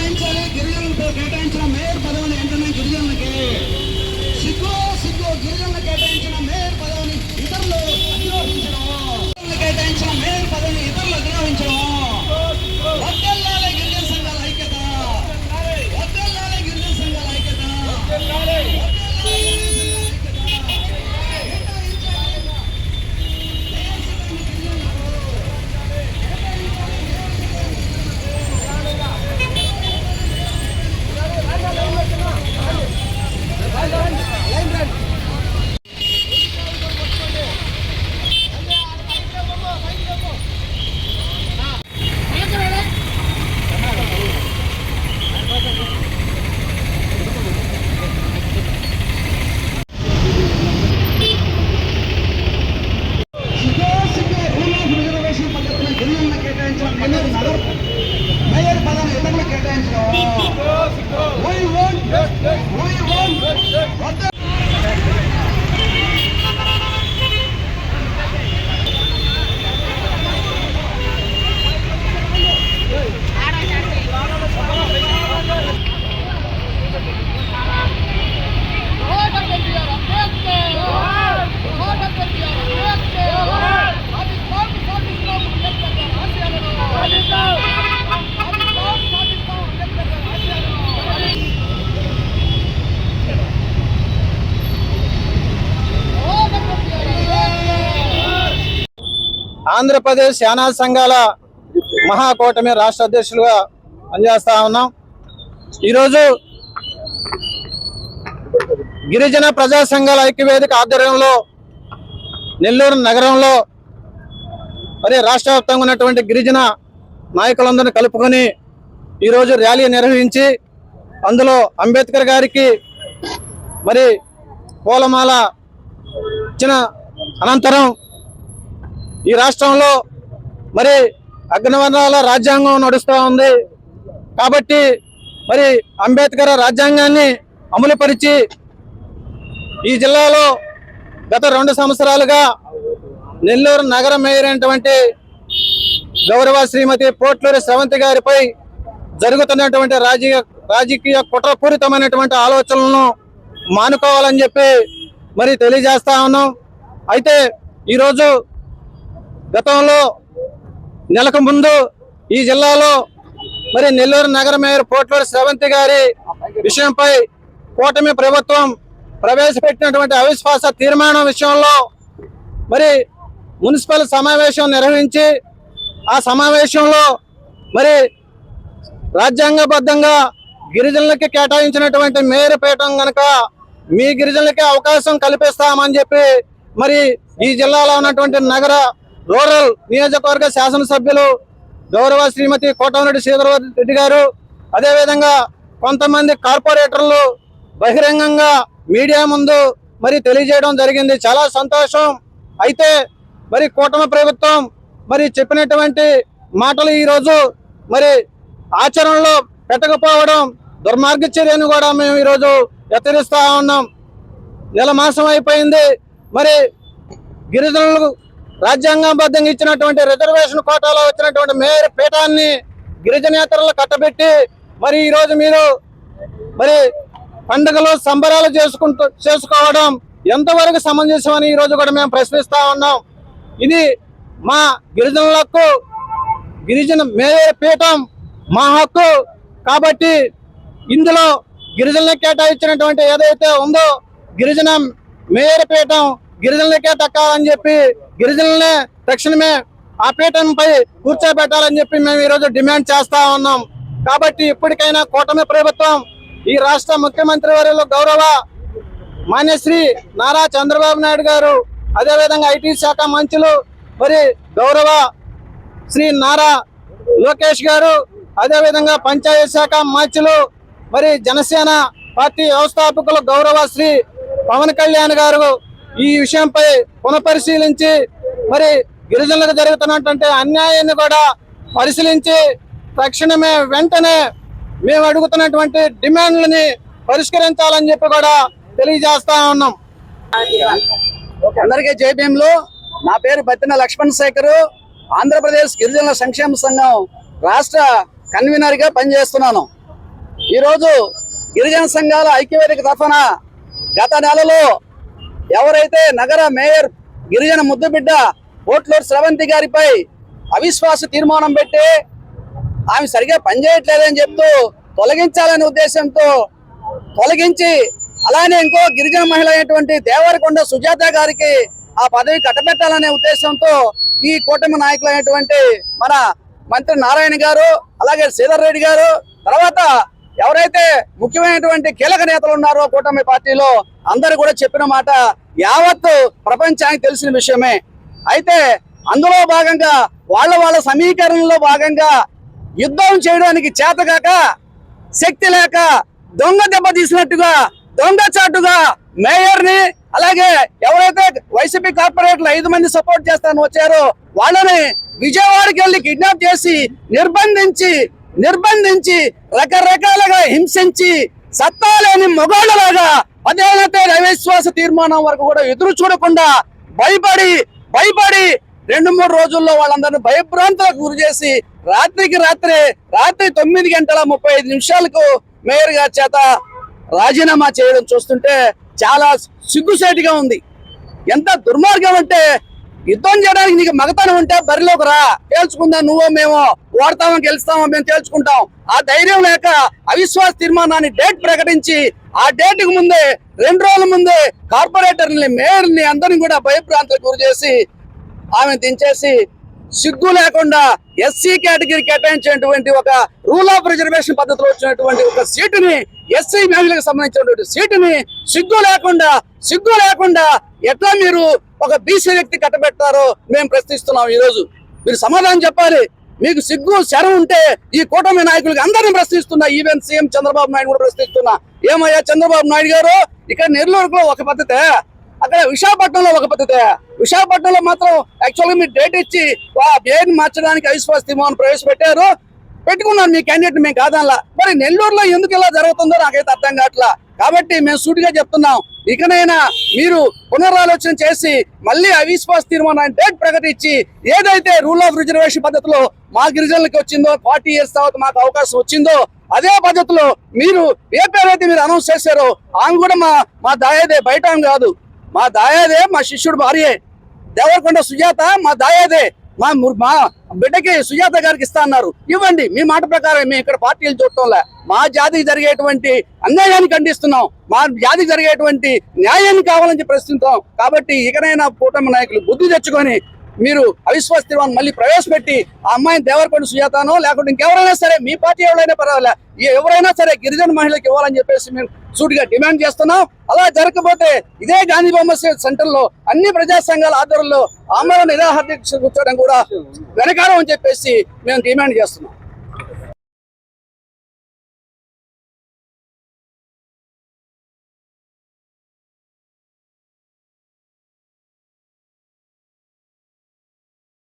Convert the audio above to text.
కేటాయించాలి. గిరిజనులతో కేటాయించిన మేయర్ పదవిని వెంటనే గిరిజనులకి సిగ్గు గిరిజనులు కేటాయించిన మేయర్ పదవిని ఇతరులు అధిరోహించడం, కేటాయించిన మేయర్ పదవిని ఇతరులు అధిరోహించడం. వద్దల్లాలే గిరిజన సంఘాల ఐక్యత, వద్దల్లాలే గిరిజన సంఘాల ఐక్యత. మేయర్ పదవిని ఇతరులు కేటాయించడం. ఆంధ్రప్రదేశ్ యానా సంఘాల మహాకూటమి రాష్ట్ర అధ్యక్షులుగా పనిచేస్తా ఉన్నాం. ఈరోజు గిరిజన ప్రజా సంఘాల ఐక్యవేదిక ఆధ్వర్యంలో నెల్లూరు నగరంలో మరి రాష్ట్ర వ్యాప్తంగా ఉన్నటువంటి గిరిజన నాయకులందరినీ కలుపుకొని ఈరోజు ర్యాలీ నిర్వహించి అందులో అంబేద్కర్ గారికి మరి పూలమాల ఇచ్చిన అనంతరం ఈ రాష్ట్రంలో మరి అగ్రవర్ణాల రాజ్యాంగం నడుస్తూ ఉంది కాబట్టి మరి అంబేద్కర్ రాజ్యాంగాన్ని అమలుపరిచి ఈ జిల్లాలో గత 2 సంవత్సరాలుగా నెల్లూరు నగర మేయర్ అయినటువంటి గౌరవ శ్రీమతి పోట్లూరి స్రవంతి గారిపై జరుగుతున్నటువంటి రాజకీయ కుట్రపూరితమైనటువంటి ఆలోచనలను మానుకోవాలని చెప్పి మరి తెలియజేస్తా ఉన్నాం. అయితే ఈరోజు గతంలో నెలకు ముందు ఈ జిల్లాలో మరి నెల్లూరు నగర మేయర్ పోట్లూరి స్రవంతి గారి విషయంపై కూటమి ప్రభుత్వం ప్రవేశపెట్టినటువంటి అవిశ్వాస తీర్మానం విషయంలో మరి మున్సిపల్ సమావేశం నిర్వహించి ఆ సమావేశంలో మరి రాజ్యాంగబద్ధంగా గిరిజనులకి కేటాయించినటువంటి మేయర్ పీఠం కనుక మీ గిరిజనులకి అవకాశం కల్పిస్తామని చెప్పి మరి ఈ జిల్లాలో ఉన్నటువంటి నగర రూరల్ నియోజకవర్గ శాసనసభ్యులు గౌరవ శ్రీమతి కోటమిరెడ్డి శ్రీధర్రెడ్డి గారు అదేవిధంగా కొంతమంది కార్పొరేటర్లు బహిరంగంగా మీడియా ముందు మరి తెలియజేయడం జరిగింది. చాలా సంతోషం. అయితే మరి కూటమి ప్రభుత్వం మరి చెప్పినటువంటి మాటలు ఈరోజు మరి ఆచరణలో పెట్టకపోవడం దుర్మార్గ చర్యను కూడా మేము ఈరోజు హెచ్చరిస్తా ఉన్నాం. నెల మాసం అయిపోయింది. మరి గిరిజనులకు రాజ్యాంగబద్ధంగా ఇచ్చినటువంటి రిజర్వేషన్ కోటాలో వచ్చినటువంటి మేయర్ పీఠాన్ని గిరిజనేతరులు కట్టబెట్టి మరి ఈరోజు మీరు మరి పండుగలు సంబరాలు చేసుకోవడం ఎంతవరకు సమంజసమని ఈరోజు కూడా మేము ప్రశ్నిస్తా ఉన్నాం. ఇది మా గిరిజనులకు గిరిజన మేయర్ పీఠం మా హక్కు కాబట్టి ఇందులో గిరిజనులకు కేటాయించినటువంటి ఏదైతే ఉందో గిరిజన మేయర్ పీఠం గిరిజనులకే దక్కాలని చెప్పి గిరిజనులనే తక్షణమే ఆ పీఠంపై కూర్చోబెట్టాలని చెప్పి మేము ఈరోజు డిమాండ్ చేస్తా ఉన్నాం. కాబట్టి ఇప్పటికైనా కూటమి ప్రభుత్వం ఈ రాష్ట్ర ముఖ్యమంత్రి వర్యులు గౌరవ మాన్యశ్రీ నారా చంద్రబాబు నాయుడు గారు అదేవిధంగా ఐటీ శాఖ మంత్రులు మరి గౌరవ శ్రీ నారా లోకేష్ గారు అదేవిధంగా పంచాయతీ శాఖ మంత్రులు మరి జనసేన పార్టీ వ్యవస్థాపకులు గౌరవ శ్రీ పవన్ కళ్యాణ్ గారు ఈ విషయంపై పునఃపరిశీలించి మరి గిరిజనులకు జరుగుతున్నటువంటి అన్యాయాన్ని కూడా పరిశీలించి తక్షణమే వెంటనే మేము అడుగుతున్నటువంటి డిమాండ్లని పరిష్కరించాలని చెప్పి కూడా తెలియజేస్తా ఉన్నాం. అందరికీ జై భీమ్లు. నా పేరు బత్తిన లక్ష్మణ్ శేఖర్. ఆంధ్రప్రదేశ్ గిరిజనుల సంక్షేమ సంఘం రాష్ట్ర కన్వీనర్ గా పనిచేస్తున్నాను. ఈరోజు గిరిజన సంఘాల ఐక్యవేదిక తరఫున గత నెలలో ఎవరైతే నగర మేయర్ గిరిజన ముద్దుబిడ్డ పోట్లూరు స్రవంతి గారిపై అవిశ్వాస తీర్మానం పెట్టి ఆమె సరిగా పనిచేయట్లేదని చెప్తూ తొలగించాలనే ఉద్దేశంతో తొలగించి అలానే ఇంకో గిరిజన మహిళ అయినటువంటి దేవరకొండ సుజాత గారికి ఆ పదవి కట్టబెట్టాలనే ఉద్దేశంతో ఈ కూటమి నాయకులైనటువంటి మన మంత్రి నారాయణ గారు, అలాగే శ్రీధర్ రెడ్డి గారు, తర్వాత ఎవరైతే ముఖ్యమైనటువంటి కీలక నేతలు ఉన్నారో కూటమి పార్టీలో అందరూ కూడా చెప్పిన మాట యావత్తు ప్రపంచానికి తెలిసిన విషయమే. అయితే అందులో భాగంగా వాళ్ళ సమీకరణలో భాగంగా యుద్ధం చేయడానికి చేతగాక, శక్తి లేక దొంగ దెబ్బ తీసినట్టుగా దొంగచాటుగా మేయర్ ని, అలాగే ఎవరైతే వైసీపీ కార్పొరేటర్లు 5 మంది సపోర్ట్ చేస్తాను వచ్చారో వాళ్ళని విజయవాడకి వెళ్ళి కిడ్నాప్ చేసి నిర్బంధించి రకరకాలుగా హింసించి సత్తా లేని మొగాళ్ళలాగా 15వ తేదీ అవిశ్వాస తీర్మానం వరకు కూడా ఎదురు చూడకుండా భయపడి 2-3 రోజుల్లో వాళ్ళందరినీ భయభ్రాంతులకు గురి చేసి రాత్రి 9:35 మేయర్ గారి చేత రాజీనామా చేయడం చూస్తుంటే చాలా సిగ్గుసేటుగా ఉంది. ఎంత దుర్మార్గం అంటే, యుద్ధం చేయడానికి నీకు మగతనం ఉంటే బరిలోకి రా, తేల్చుకుందాం, నువ్వో మేమో ఓడతామో గెలుస్తామో మేము తేల్చుకుంటాం. ఆ ధైర్యం లేక అవిశ్వాస తీర్మానాన్ని డేట్ ప్రకటించి ఆ డేట్ కు ముందే 2 రోజుల ముందే కార్పొరేటర్ని, మేయర్ని అందరినీ కూడా భయభ్రాంతులకు గురి చేసి ఆమె దించేసి సిగ్గు లేకుండా ఎస్సీ కేటగిరీ కేటాయించినటువంటి ఒక రూల్ ఆఫ్ రిజర్వేషన్ పద్ధతిలో వచ్చినటువంటి ఒక సీటుని, ఎస్సీ మహిళలకు సంబంధించినటువంటి సీటుని సిగ్గు లేకుండా ఎట్లా మీరు ఒక బీసీ వ్యక్తి కట్టబెట్టారో మేము ప్రశ్నిస్తున్నాం. ఈ రోజు మీరు సమాధానం చెప్పాలి. మీకు సిగ్గు శరం ఉంటే ఈ కూటమి నాయకులకి అందరినీ ప్రశ్నిస్తున్నా, ఈవెన్ సీఎం చంద్రబాబు నాయుడు కూడా ప్రశ్నిస్తున్నా. ఏమయ్యా చంద్రబాబు నాయుడు గారు, ఇక్కడ నెల్లూరులో ఒక పద్ధతే, అక్కడ విశాఖపట్నంలో ఒక పద్ధతే. విశాఖపట్నంలో మాత్రం యాక్చువల్గా మీరు డేట్ ఇచ్చి పేరుని మార్చడానికి అవిశ్వాస తీర్మానం ప్రవేశపెట్టారు, పెట్టుకున్నారు మీ క్యాండిడేట్, మేము కాదనలా. మరి నెల్లూరులో ఎందుకు ఇలా జరుగుతుందో నాకైతే అర్థం కావట్లా. కాబట్టి మేము సూటిగా చెప్తున్నాం, ఇకనైనా మీరు పునరాలోచన చేసి మళ్ళీ అవిశ్వాస తీర్మానాన్ని డేట్ ప్రకటించి ఏదైతే రూల్ ఆఫ్ రిజర్వేషన్ పద్ధతిలో మా గిరిజనులకి వచ్చిందో 40 ఇయర్స్ తర్వాత మాకు అవకాశం వచ్చిందో అదే పద్ధతిలో మీరు ఏ పేరైతే మీరు అనౌన్స్ చేశారో ఆమె కూడా మా దాయాదే, బయట ఆమె కాదు, మా దాయాదే, మా శిష్యుడు భార్యే. దేవరకొండ సుజాత మా దాయాదే, మా బిడ్డకి సుజాత గారికి ఇస్తా అన్నారు, ఇవ్వండి. మీ మాట ప్రకారం మేము ఇక్కడ పార్టీలు చూడటంలే, మా జాతికి జరిగేటువంటి అన్యాయాన్ని ఖండిస్తున్నాం, మా జాతికి జరిగేటువంటి న్యాయాన్ని కావాలని ప్రశ్నిస్తాం. కాబట్టి ఇకనైనా కూటమి నాయకులు బుద్ధి తెచ్చుకొని మీరు అవిశ్వాస తీర్మానం మళ్ళీ ప్రవేశపెట్టి ఆ అమ్మాయిని దేవరకొండ సుజాతనో లేకుంటే ఇంకెవరైనా సరే, మీ పార్టీ ఎవరైనా పర్వాలే, ఎవరైనా సరే గిరిజన మహిళలకు ఇవ్వాలని చెప్పేసి మేము సూటిగా డిమాండ్ చేస్తున్నాం. అలా జరగకపోతే ఇదే గాంధీ బొమ్మ సెంటర్ లో అన్ని ప్రజా సంఘాల ఆధ్వర్యంలో ఆమరణ నిరాహార దీక్ష కూర్చోవడం కూడా వెనకారం అని చెప్పేసి మేము డిమాండ్ చేస్తున్నాం.